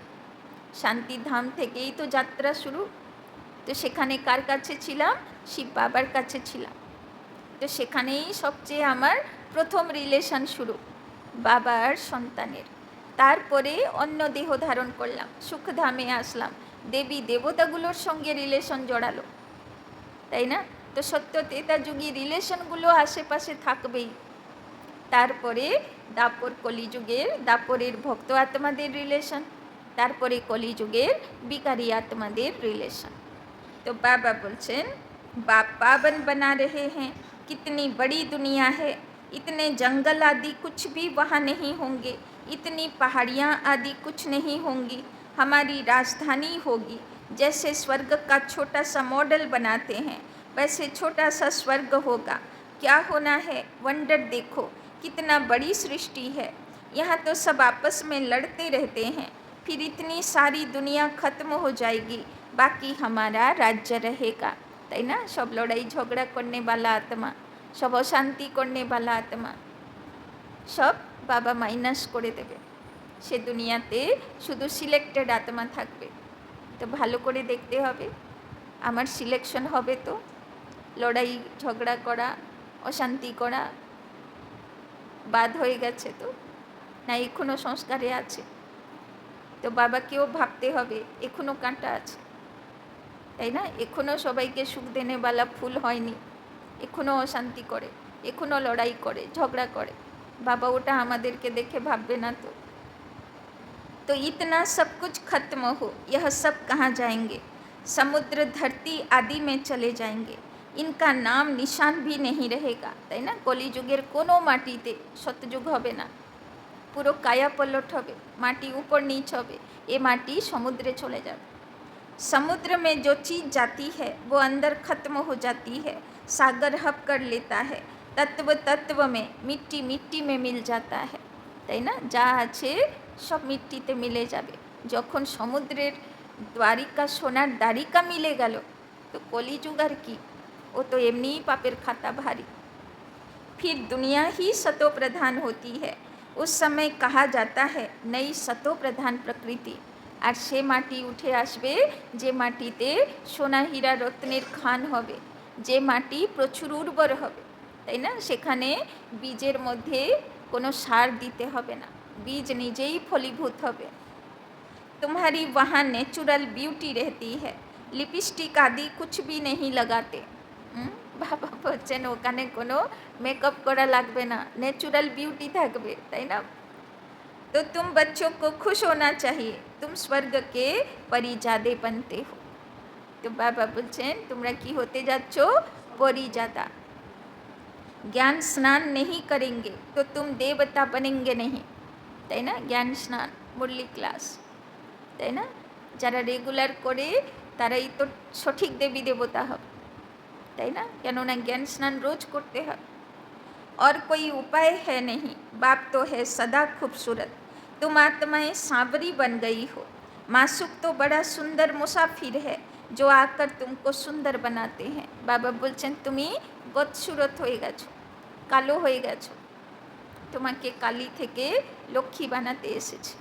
শান্তি ধাম থেকেই তো যাত্রা শুরু। তো সেখানে কার কাছে ছিলাম? শিব বাবার কাছে ছিলাম। তো সেখানেই সবচেয়ে আমার প্রথম রিলেশন শুরু বাবার সন্তানের। তারপরে অন্য দেহ ধারণ করলাম, সুখধামে আসলাম, দেবী দেবতাগুলোর সঙ্গে রিলেশন জড়ালো, তাই না? তো সত্য তেতা যুগী রিলেশনগুলো আশেপাশে থাকবেই, তারপরে কলিযুগের দাপরের ভক্ত আত্মাদের রিলেশন, তারপরে কলিযুগের বিকারী আত্মাদের রিলেশন। तो बाबा बोलছেন बाप पावन बना रहे हैं, कितनी बड़ी दुनिया है, इतने जंगल आदि कुछ भी वहाँ नहीं होंगे, इतनी पहाड़ियाँ आदि कुछ नहीं होंगी, हमारी राजधानी होगी। जैसे स्वर्ग का छोटा सा मॉडल बनाते हैं वैसे छोटा सा स्वर्ग होगा। क्या होना है वंडर देखो, कितना बड़ी सृष्टि है। यहाँ तो सब आपस में लड़ते रहते हैं, फिर इतनी सारी दुनिया खत्म हो जाएगी, बाकी हमारा राज्य रहेगा। তাই না? সব লড়াই ঝগড়া করনে वाला আত্মা, সব অশান্তি করনে वाला আত্মা সব বাবা মাইনাস করে দেবে। সে দুনিয়াতে শুধু সিলেক্টেড আত্মা থাকবে। তো ভালো করে দেখতে হবে আমার সিলেকশন হবে তো লড়াই ঝগড়া করা, অশান্তি করা বাদ হয়ে গেছে তো, না এখনও সংস্কারে আছে? তো বাবাকেও ভাবতে হবে এখনও কাঁটা আছে, তাই না? এখনও সবাইকে সুখ দেনেওয়ালা ফুল হয়নি, এখনও অশান্তি করে, এখনও লড়াই করে, ঝগড়া করে। বাবা ওটা আমাদেরকে দেখে ভাববে না তো? तो इतना सब कुछ खत्म हो, यह सब कहाँ जाएंगे? समुद्र धरती आदि में चले जाएंगे, इनका नाम निशान भी नहीं रहेगा। তাই না? কলিযুগের কোনো মাটিতে সত্যযুগ হবে না, পুরো কায়া পলট হবে, মাটি উপর নিচ হবে, এ মাটি সমুদ্রে চলে যাবে। समुद्र में जो चीज़ जाती है वो अंदर खत्म हो जाती है, सागर हप कर लेता है, तत्व तत्व में, मिट्टी मिट्टी में मिल जाता है। তাই না? যা আছে সব মিট্টিতে মিলে যাবে। যখন সমুদ্রের দ্বারিকা সোনার দ্বারিকা মিলে গেল তো কলিযুগ আর কি, ও তো এমনিই পাপের খাতা ভারী। फिर दुनिया ही सतो प्रधान होती है, उस समय कहा जाता है नई सतो प्रधान प्रकृति। আর সে মাটি উঠে আসবে যে মাটিতে সোনা হীরা রত্নের খান হবে, যে মাটি প্রচুর উর্বর হবে, তাই না? সেখানে বীজের মধ্যে কোনো সার দিতে হবে না, বীজ নিজেই ফলীভূত হবে। तुम्हारी वहाँ नेचुरल ब्यूटी रहती है, लिपस्टिक आदि कुछ भी नहीं लगाते। বাবা বলছেন ওখানে কোনো মেকআপ করা লাগবে না, ন্যাচুরাল বিউটি থাকবে, তাই না? तो तुम बच्चों को खुश होना चाहिए, तुम स्वर्ग के परिजादे बनते हो। तो बाबा बोलছেন তোমরা কি হতে যাচ্ছ? परिजादा। ज्ञान स्नान नहीं करेंगे तो तुम देवता बनेंगे नहीं, তাই না? জ্ঞান স্নান মুরলি ক্লাস, তাই না? যারা রেগুলার করে তারাই তো সঠিক দেবী দেবতা হবে, তাই না? কেননা জ্ঞান স্নান রোজ করতে হবে। और कोई उपाय है नहीं, बाप तो है सदा खूबसूरत, तुम आत्माएं सांवरी बन गई हो। मासूक तो बड़ा सुंदर मुसाफिर है जो आकर तुमको सुंदर बनाते हैं। बाबा बोलছেন তুমি বৎসুরত হয়ে গেছো, কালো হয়ে গেছো, তোমাকে কালি থেকে লক্ষ্মী বানাতে এসেছে,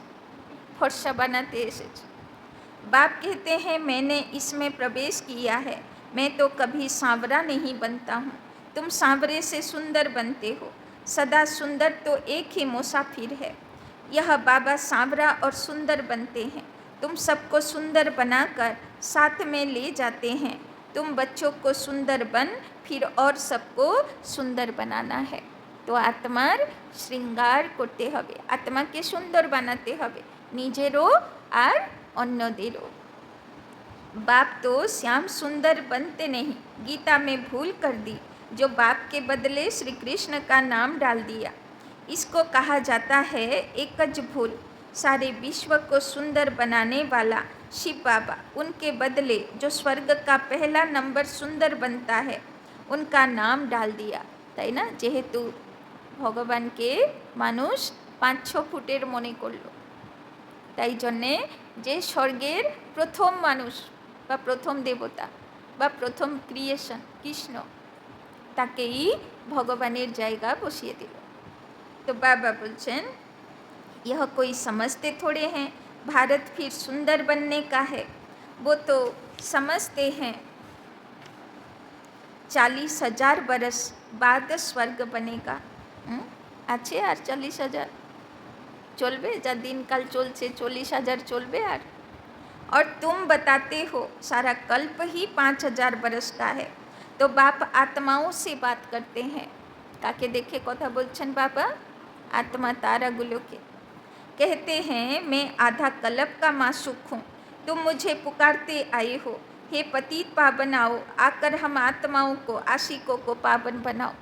ফর্সা বানাতে এসেছে। बाप कहते हैं मैंने इसमें प्रवेश किया है, मैं तो कभी सांवरा नहीं बनता हूँ, तुम सांवरे से सुंदर बनते हो। सदा सुंदर तो एक ही मुसाफिर है, यह बाबा सांवरा और सुंदर बनते हैं, तुम सबको सुंदर बनाकर साथ में ले जाते हैं। तुम बच्चों को सुंदर बन फिर और सबको सुंदर बनाना है। तो आत्मार श्रृंगार करते হবে, आत्माके सुंदर बनाते হবে, নিজেরও আর অন্যদেরও। बाप तो श्याम सुंदर बनते नहीं, गीता में भूल कर दी, जो बाप के बदले श्री कृष्ण का नाम डाल दिया। इसको कहा जाता है एकज भूल। सारे विश्व को सुंदर बनाने वाला शिव बाबा, उनके बदले जो स्वर्ग का पहला नंबर सुंदर बनता है उनका नाम डाल दिया। তাই না? যেহেতু ভগবানকে মানুষ 5-6 ফুটের মনে করলো, তাই জন্যে যে স্বর্গের প্রথম মানুষ বা প্রথম দেবতা বা প্রথম ক্রিয়েশন কৃষ্ণ, তাকেই ভগবানের জায়গা বসিয়ে দিল। तो बाबा बोलছেন यह कोई समझते थोड़े हैं भारत फिर सुंदर बनने का है, वो तो समझते हैं 40,000 बरस बाद स्वर्ग बनेगा। আছে আর 40,000 চলবে, যা দিনকাল চলছে 40,000 চলবে আর। और तुम बताते हो सारा कल्प ही 5,000 बरस का है। तो बाप आत्माओं से बात करते हैं, কাকে দেখে কথা বলছেন বাবা? आत्मा तारागुलो के। कहते हैं मैं आधा कल्प का मासूक हूँ, तुम मुझे पुकारते आए हो, हे पतित पावन आओ, आकर हम आत्माओं को आशिकों को पावन बनाओ।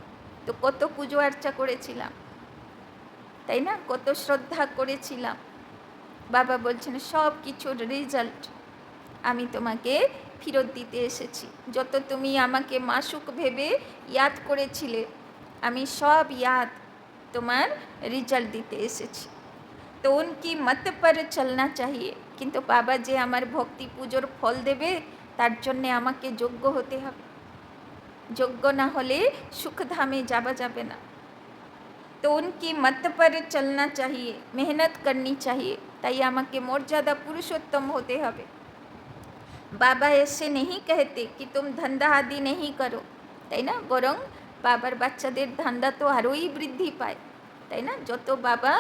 तो কত পুজো আর্চা করেছিলাম, তাই না? কত শ্রদ্ধা করেছিলাম। বাবা বলছেন সব কিছুর রেজাল্ট আমি তোমাকে ফেরত দিতে এসেছি। যত তুমি আমাকে মাসুক ভেবে ইয়াদ করেছিলে, আমি সব ইয়াদ তোমার রেজাল্ট দিতে এসেছি। তো উনকি মত পর চলনা চাহিয়ে, কিন্তু বাবা যে আমার ভক্তি পুজোর ফল দেবে তার জন্যে আমাকে যোগ্য হতে হবে। যোগ্য না হলে সুখধামে যাওয়া যাবে না। তো উনকি মত পর চলনা চাহিয়ে, মেহনত করনি চাহিয়ে, তাই আমাকে মর্যাদা পুরুষোত্তম হতে হবে। বাবা এসে নেই कहते कि तुम धंधा आदि नहीं करो, তাই না? বরং বাবার বাচ্চাদের ধান্দা তো আরোই বৃদ্ধি পায়, তাই না? যত বাবা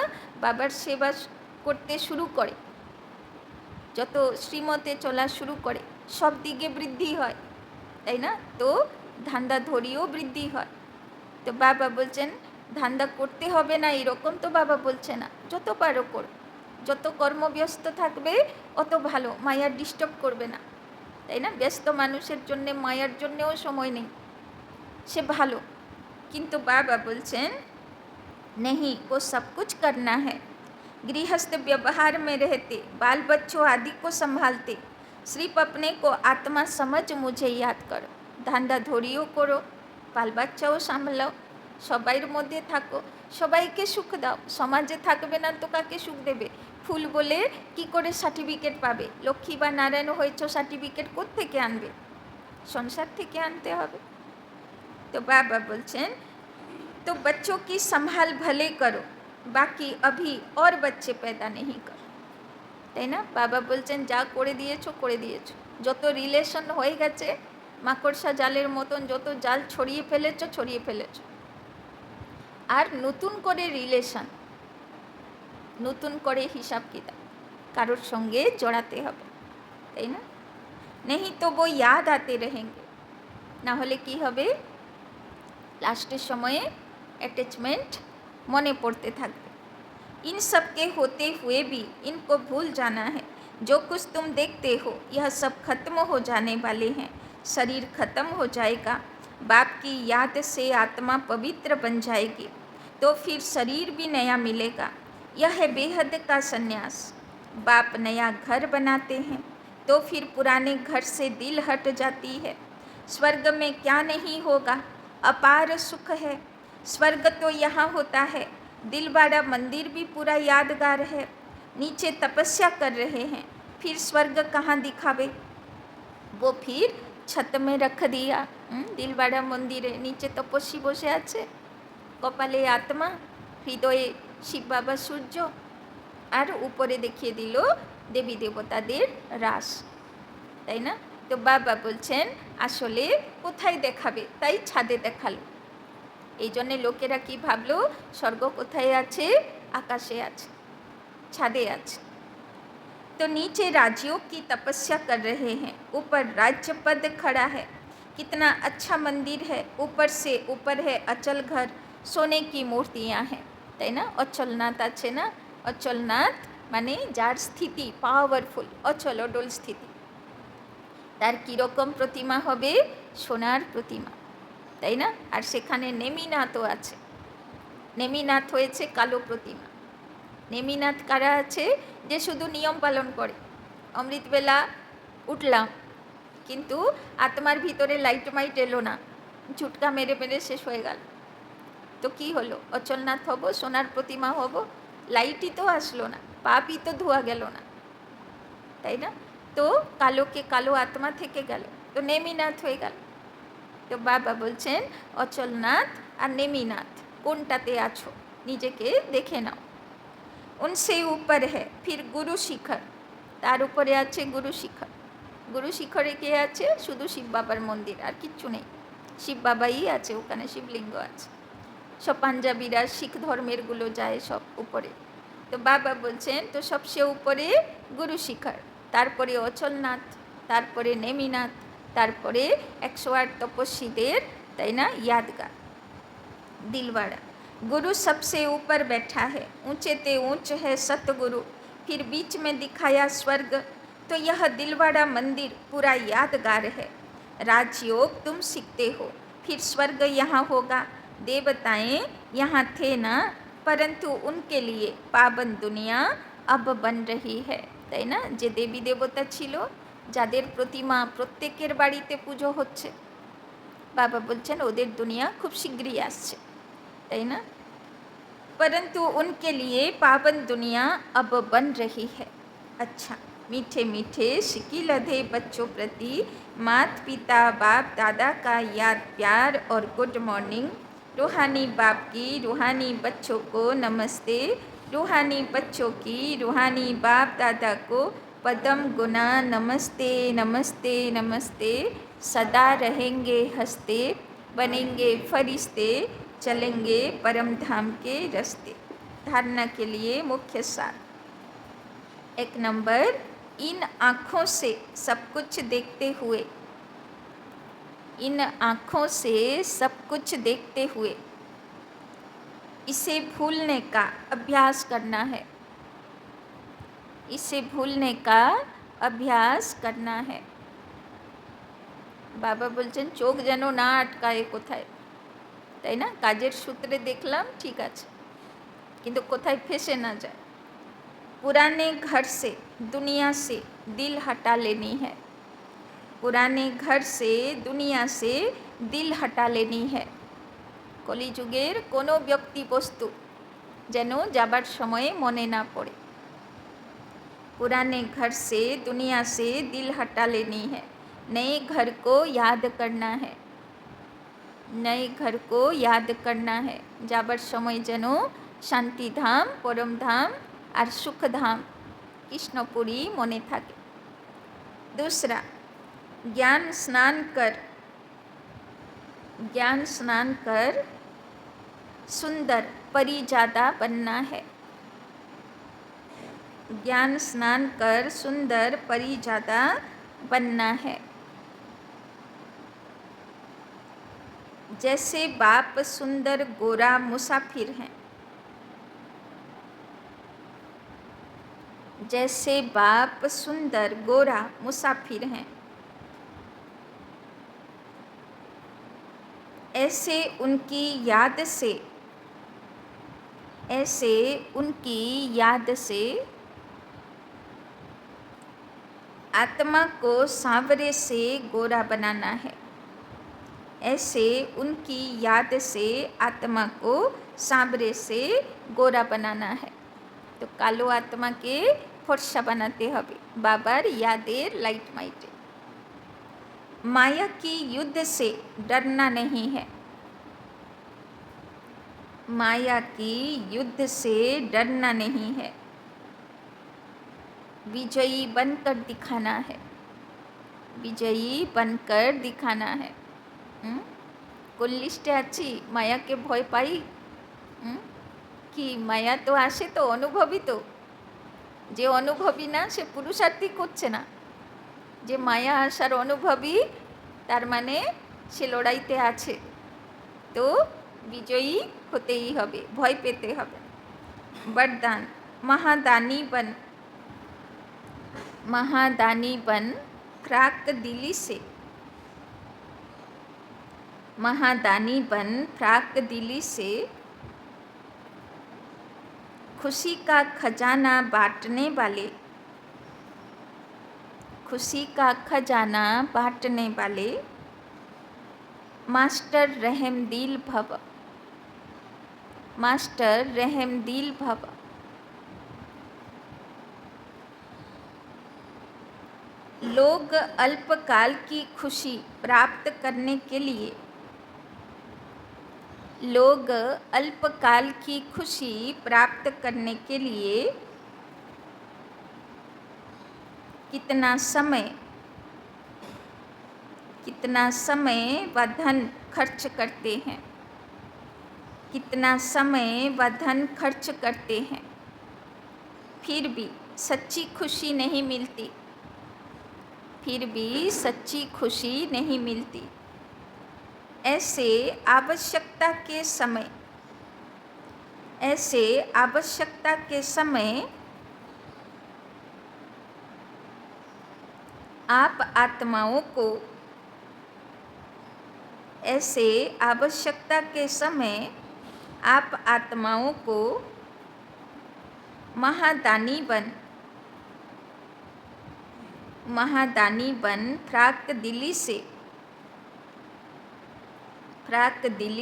বাবার সেবা করতে শুরু করে, যত শ্রীমতে চলা শুরু করে, সব দিকে বৃদ্ধি হয়, তাই না? তো ধান্দা ধরিও বৃদ্ধি হয়। তো বাবা বলছেন ধান্দা করতে হবে না এরকম তো বাবা বলছে না, যত পারো করো, যত কর্মব্যস্ত থাকবে অত ভালো, মায়ার ডিস্টার্ব করবে না, তাই না? ব্যস্ত মানুষের জন্যে মায়ার জন্যেও সময় নেই, সে ভালো। কিন্তু বাবা বলছেন नहीं, वो सब कुछ करना है। गृहस्थ व्यवहार में रहते, बाल बच्चों आदि को संभालते, सिर्फ अपने को आत्मा समझ मुझे याद करो। ধান্দা ধরিও করো, বাল বাচ্চাও সামলাও, সবাইয়ের মধ্যে থাকো, সবাইকে সুখ দাও। সমাজে থাকবে না তো কাকে সুখ দেবে? ফুল বলে কি করে সার্টিফিকেট পাবে? লক্ষ্মী বা নারায়ণ হয়েছ, সার্টিফিকেট কোত্থেকে আনবে? সংসার থেকে আনতে হবে। তো বাবা বলছেন तो बच्चों की संभाल भले करो, बाकी अभी और बच्चे पैदा नहीं करो, তাই না? বাবা বলছেন যা করে দিয়েছো করে দিয়েছো, যত রিলেশন হয়ে গেছে মাকড়সা জালের মতন, যত জাল ছড়িয়ে ফেলেছো ছড়িয়ে ফেলেছো, আর নতুন করে রিলেশন, নতুন করে হিসাব কিতাব কারোর সঙ্গে জড়াতে হবে, তাই না? नहीं तो वो याद आते रहेंगे, না হলে কি হবে? লাস্টের সময়ে अटैचमेंट मने पड़ते थकबे। इन सब के होते हुए भी इनको भूल जाना है। जो कुछ तुम देखते हो यह सब खत्म हो जाने वाले हैं। शरीर खत्म हो जाएगा, बाप की याद से आत्मा पवित्र बन जाएगी, तो फिर शरीर भी नया मिलेगा। यह है बेहद का संन्यास। बाप नया घर बनाते हैं तो फिर पुराने घर से दिल हट जाती है। स्वर्ग में क्या नहीं होगा, अपार सुख है। स्वर्ग तो यहाँ होता है, दिल वाला मंदिर भी पूरा यादगार है। नीचे तपस्या कर रहे हैं, फिर स्वर्ग कहाँ दिखावे? वो फिर छत में रख दिया। दिल वाला मंदिर है, नीचे तपस्वी बसे आछे, कपाले आत्मा, हृदये शिव बाबा सूर्य, और ऊपरे देखिए दिल देवी देवतादेर रास, ताई ना? तो बाबा बोलছেন আসলে কোথায় দেখাবে, তাই ছাদে দেখালো। এই জন্যে লোকেরা কি ভাবলো? স্বর্গ কোথায় আছে? আকাশে আছে, ছাদে আছে। तो नीचे राजियों की तपस्या कर रहे हैं, ऊपर राज्य पद खड़ा है। कितना अच्छा मंदिर है, ऊपर से ऊपर है अचल घर, सोने की मूर्तियाँ हैं, তাই না? অচলনাথ আছে না? অচলনাথ মানে যার স্থিতি পাওয়ারফুল, অচল অডল স্থিতি, তার কীরকম প্রতিমা হবে? সোনার প্রতিমা, তাই না? আর সেখানে নেমিনাথও আছে। নেমিনাথ হয়েছে কালো প্রতিমা। নেমিনাথ কারা আছে? যে শুধু নিয়ম পালন করে, অমৃতবেলা উঠলাম কিন্তু আত্মার ভিতরে লাইট মাইট এলো না, ঝুটকা মেরে মেরে শেষ হয়ে গেল, তো কি হলো? অচলনাথ হব, সোনার প্রতিমা হব, লাইটই তো আসলো না, পাপই তো ধোয়া গেল না, তাই না? তো কালোকে কালো আত্মা থেকে গেল, তো নেমিনাথ হয়ে গেল। তো বাবা বলছেন অচলনাথ আর নেমিনাথ কোনটাতে আছো নিজেকে দেখে নাও। উনসে উপর হ্যাঁ ফির গুরু শিখর, তার উপরে আছে গুরু শিখর। গুরু শিখরে কে আছে? শুধু শিব বাবার মন্দির, আর কিচ্ছু নেই, শিব বাবাই আছে ওখানে, শিবলিঙ্গ আছে। সব পাঞ্জাবিরা শিখ ধর্মেরগুলো যায় সব উপরে। তো বাবা বলছেন তো সবচেয়ে উপরে গুরু শিখর, তারপরে অচলনাথ, তারপরে নেমিনাথ, তারপরে 108 তপস্বীদের, তাই না, ইয়াদগার। दिलवाड़ा। गुरु सबसे ऊपर बैठा है, ऊंचे ते ऊंच है सतगुरु, फिर बीच में दिखाया स्वर्ग, तो यह दिलवाड़ा मंदिर पूरा यादगार है। राजयोग तुम सीखते हो, फिर स्वर्ग यहाँ होगा। देवताएं यहाँ थे ना, परंतु उनके लिए पावन दुनिया अब बन रही है, তাই না? যে দেবী দেবতা ছিল, যাদের প্রতিমা প্রত্যেকের বাড়িতে পুজো হচ্ছে, বাবা বলছেন ওদের দুনিয়া খুব শীঘ্রই আসছে, তাই না? परंतु उनके लिए पावन दुनिया अब बन रही है। अच्छा, मीठे मीठे सिकी लधे बच्चों प्रति माता पिता बाप दादा का याद प्यार और गुड मॉर्निंग। रूहानी बाप की रूहानी बच्चों को नमस्ते, रूहानी बच्चों की रूहानी बाप दादा को पदम गुना नमस्ते नमस्ते नमस्ते। सदा रहेंगे हंसते, बनेंगे फरिश्ते, चलेंगे परम धाम के रास्ते। धारणा के लिए मुख्य सार। 1 नंबर, इन आँखों से सब कुछ देखते हुए, इन आँखों से सब कुछ देखते हुए इसे भूलने का अभ्यास करना है, इसे भूलने का अभ्यास करना है। बाबा बोलছেন চোখ যেন না আটকায় কোথায়, তাই না? কাজের সূত্রে দেখলাম ঠিক আছে, কিন্তু কোথায় ফেসে না যায়। पुराने घर से दुनिया से दिल हटा लेनी है, पुराने घर से दुनिया से दिल हटा लेनी है। কলিযুগের কোনো ব্যক্তি বস্তু যেন যাবার সময়ে মনে না পড়ে। पुराने घर से दुनिया से दिल हटा लेनी है, नए घर को याद करना है, नए घर को याद करना है। যাবার সময় যেন শান্তিধাম পরমধাম আর সুখধাম কৃষ্ণপুরী মনে থাকে। दूसरा, ज्ञान स्नान कर सुंदर परिजादा बनना है, ज्ञान स्नान कर सुंदर परिजादा बनना है। जैसे बाप सुंदर गोरा मुसाफिर हैं, जैसे बाप सुंदर गोरा मुसाफिर हैं, ऐसे उनकी याद से, ऐसे उनकी याद से आत्मा को सांवरे से गोरा बनाना है, ऐसे उनकी याद से आत्मा को सांवरे से गोरा बनाना है। तो कालो आत्मा के फर्सा बनाते हबे बाबार यादेर लाइट माइटे। माया की युद्ध से डरना नहीं है, माया की युद्ध से डरना नहीं है, विजयी बनकर दिखाना है, विजयी बनकर दिखाना है। কোন লিস্টে আছি মায়াকে ভয় পাই? কি মায়া তো আসে তো অনুভবী, তো যে অনুভবী না সে পুরুষার্থী করছে না, যে মায়া আসার অনুভবী তার মানে সে লড়াইতে আছে, তো বিজয়ী হতেই হবে, ভয় পেতে হবে। वरदान, महादानी बन, महादानी बन फ्राक दिली से, महादानी बन फ्राक दिली से, खुशी का खजाना बांटने वाले, खुशी का खजाना बांटने वाले, मास्टर रहमदिल भव, मास्टर रहमदिल भव। लोग अल्पकाल की खुशी प्राप्त करने के लिए, लोग अल्पकाल की खुशी प्राप्त करने के लिए कितना समय व धन खर्च करते हैं, कितना समय व धन खर्च करते हैं, फिर भी सच्ची खुशी नहीं मिलती, फिर भी सच्ची खुशी नहीं मिलती। ऐसे आवश्यकता के समय आप आत्माओं को ऐसे आवश्यकता के समय आप आत्माओं को महादानी बन फ्राक दिली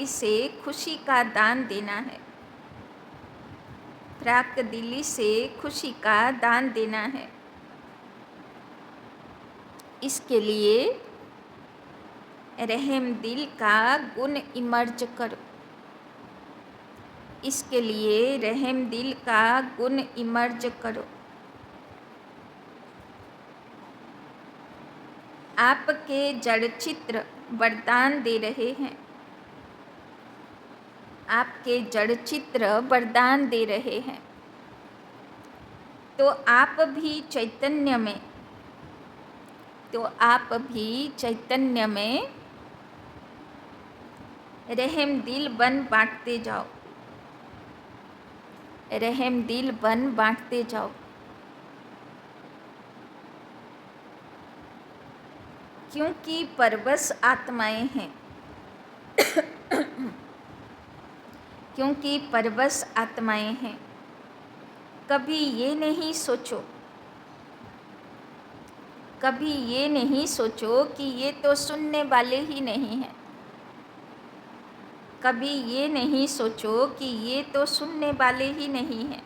से खुशी का दान देना है। फ्राक दिली से खुशी का दान देना है। इसके लिए रहम दिल का गुण इमर्ज करो। इसके लिए रहम दिल का गुण इमर्ज करो। आपके जड़ चित्र वरदान दे रहे हैं। आपके जड़ चित्र वरदान दे रहे हैं। तो आप भी चैतन्य में रहम दिल बन बांटते जाओ। रहम दिल बन बांटते जाओ। क्योंकि परवश आत्माएं हैं। क्योंकि परवश आत्माएं हैं। कभी ये नहीं सोचो कि ये तो सुनने वाले ही नहीं हैं। कभी ये नहीं सोचो कि ये तो सुनने वाले ही नहीं हैं।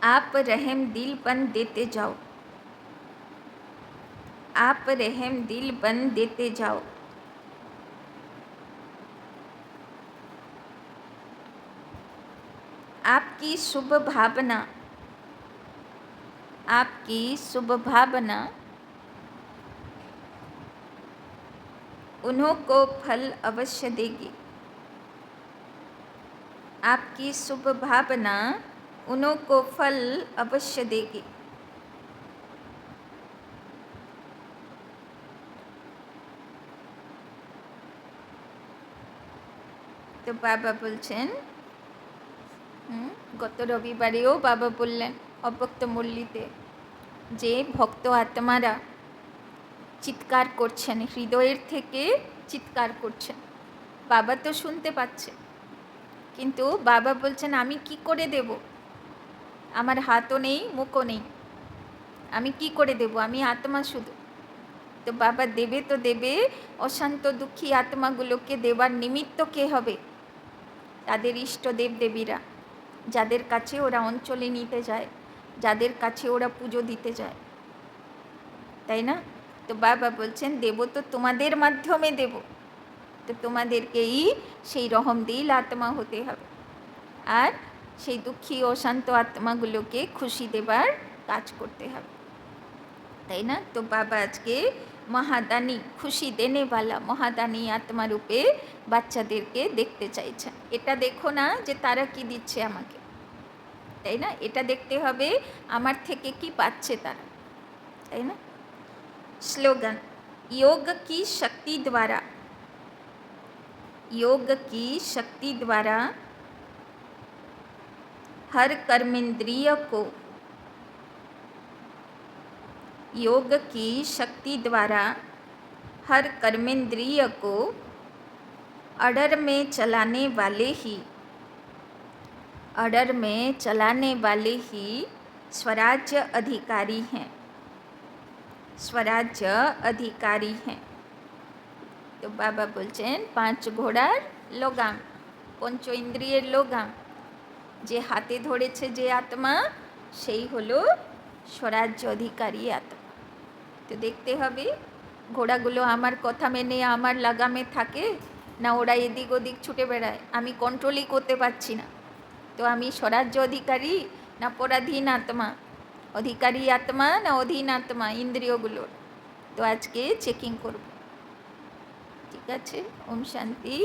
आप रहम दिल बन देते जाओ। आप रहम दिल बन देते जाओ। आपकी शुभ भावना उन्हों को फल अवश्य देगी। आपकी शुभ भावना उन्हों को फल अवश्य देगी। तो बाबा बोलছেন গত রবিবারেও বাবা বললেন অব্যক্ত মুরলিতে যে ভক্ত আত্মারা চিৎকার করছেন, হৃদয়ের থেকে চিৎকার করছেন। বাবা তো শুনতে পাচ্ছে, কিন্তু বাবা বলছেন আমি কি করে দেব? আমার হাতও নেই, মুখও নেই, আমি কি করে দেব? আমি আত্মা শুধু। তো বাবা দেবে তো দেবে, অশান্ত দুঃখী আত্মাগুলোকে দেবার নিমিত্ত কে হবে? তাদের ইষ্ট দেবদেবীরা, যাদের কাছে ওরা অঞ্জলি নিতে যায়, যাদের কাছে ওরা পুজো দিতে যায়, তাই না? তো বাবা বলছেন দেব তো তোমাদের মাধ্যমে দেব। তো তোমাদেরকেই সেই রহমদিল আত্মা হতে হবে আর সেই দুঃখী অশান্ত আত্মাগুলোকে খুশি দেবার কাজ করতে হবে, তাই না? তো বাবা আজকে মহাদানী, খুশি দেনেওয়ালা মহাদানী আত্মা রূপে বাচ্চাদেরকে দেখতে চাইছেন। এটা দেখো না যে তারা কি দিচ্ছে আমাকে, তাই না? এটা দেখতে হবে আমার থেকে কি পাচ্ছে তারা, তাই না? स्लोगन योग की शक्ति द्वारा हर कर्मेंद्रिय को, योग की शक्ति द्वारा हर कर्मेंद्रिय को अडर में चलाने वाले ही स्वराज्य अधिकारी हैं। स्वराज्य अधिकारी हैं। तो बाबा बोलছেন 5 ঘোড়ার লগাম, পঞ্চ ইন্দ্রিয়ের লগাম যে হাতে ধরেছে যে আত্মা, সেই হলো স্বরাজ্য অধিকারী আত্মা। তো দেখতে হবে ঘোড়াগুলো আমার কথা মেনে আমার লাগামে থাকে না ওরা এদিক ওদিক ছুটে বেড়ায়, আমি কন্ট্রোলই করতে পারছি না। তো আমি স্বরাজ্য অধিকারী না পরাধীন আত্মা, অধিকারী আত্মা না অধীন আত্মা ইন্দ্রিয়গুলোর। তো আজকে চেকিং করব, ঠিক আছে? ওম শান্তি।